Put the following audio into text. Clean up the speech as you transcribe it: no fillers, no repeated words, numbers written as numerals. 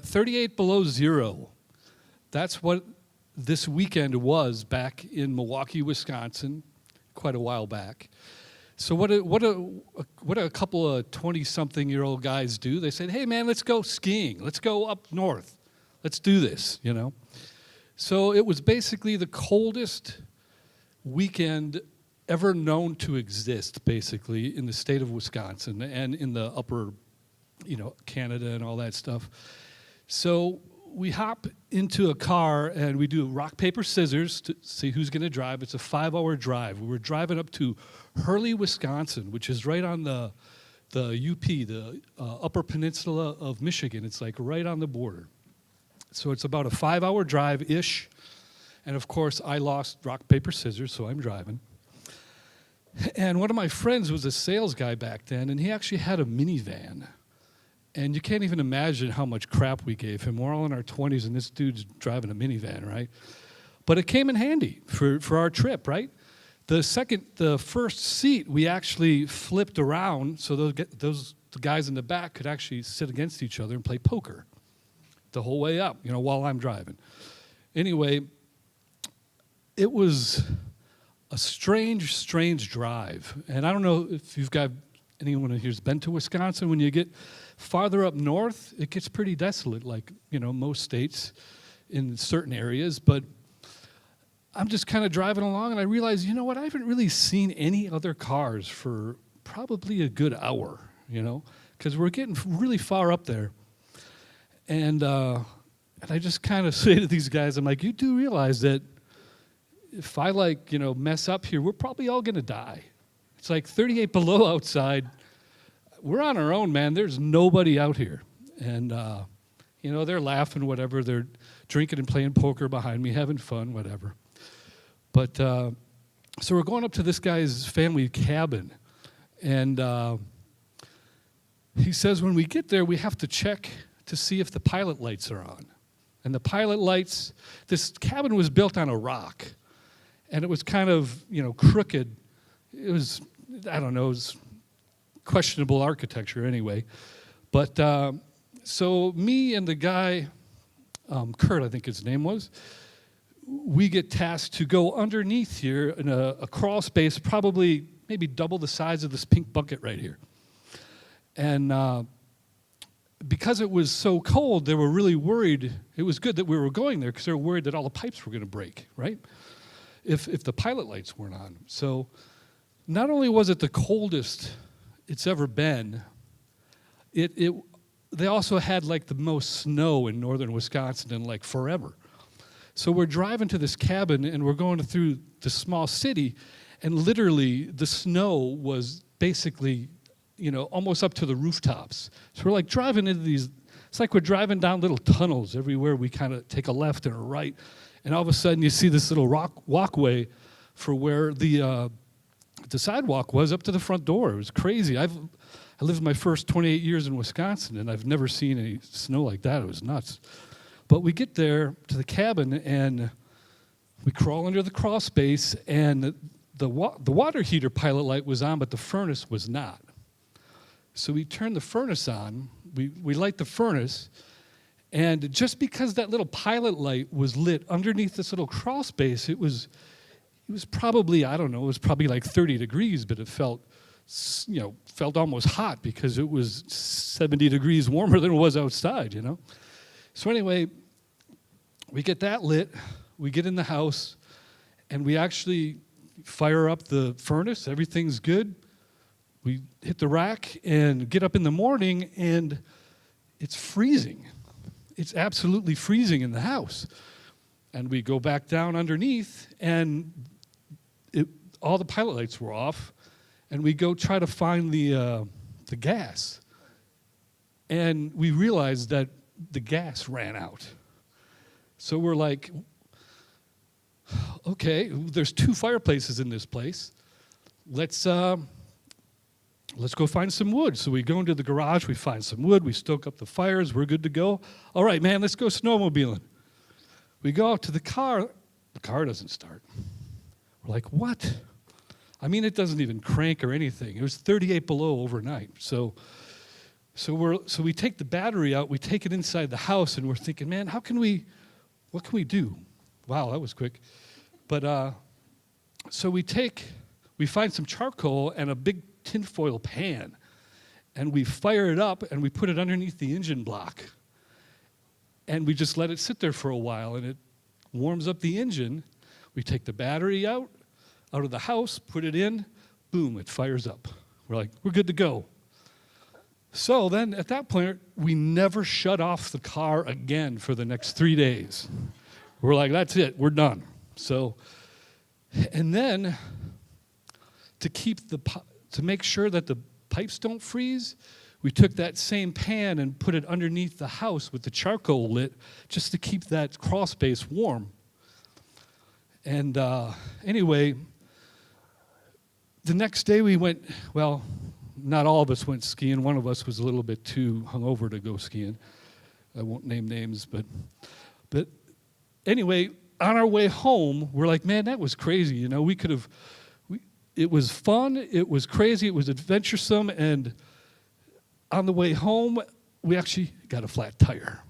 38 below zero. That's what this weekend was back in Milwaukee, Wisconsin, quite a while back. So what a couple of 20-something-year-old guys do? They said, "Hey man, let's go skiing. Let's go up north. Let's do this," you know. So it was basically the coldest weekend ever known to exist, basically, in the state of Wisconsin and in the upper, Canada and all that stuff. So we hop into a car and we do rock, paper, scissors to see who's going to drive. It's a 5-hour drive. We were driving up to Hurley, Wisconsin, which is right on the UP, the Upper Peninsula of Michigan. It's like right on the border. So it's about a 5-hour drive-ish. And of course, I lost rock, paper, scissors, so I'm driving. And one of my friends was a sales guy back then, and he actually had a minivan. And you can't even imagine how much crap we gave him. We're all in our 20s, and this dude's driving a minivan, right? But it came in handy for our trip, right? The first seat, we actually flipped around so the guys in the back could actually sit against each other and play poker the whole way up, while I'm driving. Anyway, it was a strange drive. And I don't know if anyone here's been to Wisconsin. When you get farther up north, it gets pretty desolate, like, most states in certain areas. But I'm just kind of driving along, and I realize, I haven't really seen any other cars for probably a good hour, because we're getting really far up there. And I just kind of say to these guys, I'm like, you do realize that if I, mess up here, we're probably all going to die. It's like 38 below outside. We're on our own, man. There's nobody out here. And, they're laughing, whatever. They're drinking and playing poker behind me, having fun, whatever. But so we're going up to this guy's family cabin. And he says when we get there, we have to check to see if the pilot lights are on. And the pilot lights, this cabin was built on a rock. And it was kind of, crooked. It was, I don't know, it was questionable architecture anyway. But so me and the guy, Kurt, I think his name was, we get tasked to go underneath here in a crawl space, probably maybe double the size of this pink bucket right here. And because it was so cold, they were really worried. It was good that we were going there because they were worried that all the pipes were going to break, right? If the pilot lights weren't on. So not only was it the coldest it's ever been, they also had like the most snow in northern Wisconsin in like forever. So we're driving to this cabin and we're going through the small city, and literally the snow was basically, almost up to the rooftops. So we're like driving into these, it's like we're driving down little tunnels everywhere. We kind of take a left and a right, and all of a sudden you see this little walkway for where the sidewalk was up to the front door. It was crazy. I lived my first 28 years in Wisconsin, and I've never seen any snow like that. It was nuts. But we get there to the cabin, and we crawl under the crawl space, and the water heater pilot light was on, but the furnace was not. So we turn the furnace on, we light the furnace, and just because that little pilot light was lit underneath this little crawl space, it was probably, I don't know, it was probably like 30 degrees, but it felt almost hot because it was 70 degrees warmer than it was outside, So anyway, we get that lit, we get in the house, and we actually fire up the furnace. Everything's good. We hit the rack and get up in the morning, and it's freezing. It's absolutely freezing in the house. And we go back down underneath, and all the pilot lights were off, and we go try to find the gas. And we realized that the gas ran out. So we're like, okay, there's 2 fireplaces in this place. Let's go find some wood. So we go into the garage, we find some wood, we stoke up the fires, we're good to go. All right, man, let's go snowmobiling. We go out to the car doesn't start. We're like, what? I mean, it doesn't even crank or anything. It was 38 below overnight. So So we take the battery out, we take it inside the house, and we're thinking, man, what can we do? Wow, that was quick. But so we find some charcoal and a big tinfoil pan, and we fire it up and we put it underneath the engine block. And we just let it sit there for a while, and it warms up the engine. We take the battery out of the house, put it in, boom, it fires up. We're like, we're good to go. So then at that point, we never shut off the car again for the next 3 days. We're like, that's it, we're done. So, and then to make sure that the pipes don't freeze, we took that same pan and put it underneath the house with the charcoal lit just to keep that crawl space warm. And anyway, the next day we went, well, not all of us went skiing. One of us was a little bit too hungover to go skiing. I won't name names, but anyway, on our way home, we're like, man, that was crazy. You know, it was fun, it was crazy, it was adventuresome, and on the way home, we actually got a flat tire.